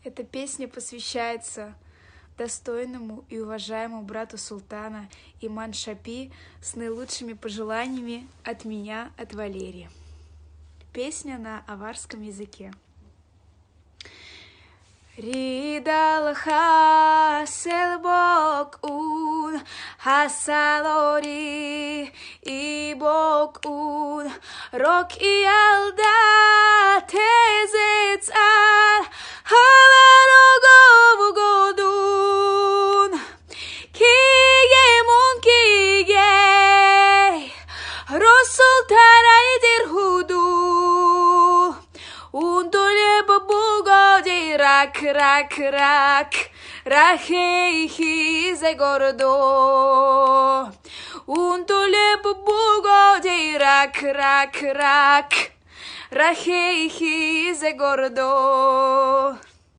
Эта песня посвящается достойному и уважаемому брату султана Иман Шапи с наилучшими пожеланиями от меня, от Валерии. Песня на аварском языке. Ридалха селбок ун хасалори и бок ун рок и алда тезец ал хаварогов годун кигемун кигей росултанайдир худу Ундулеб бугоди рак, рахейхи зе гордо. Ундулеб бугоди рак, рахейхи зе гордо.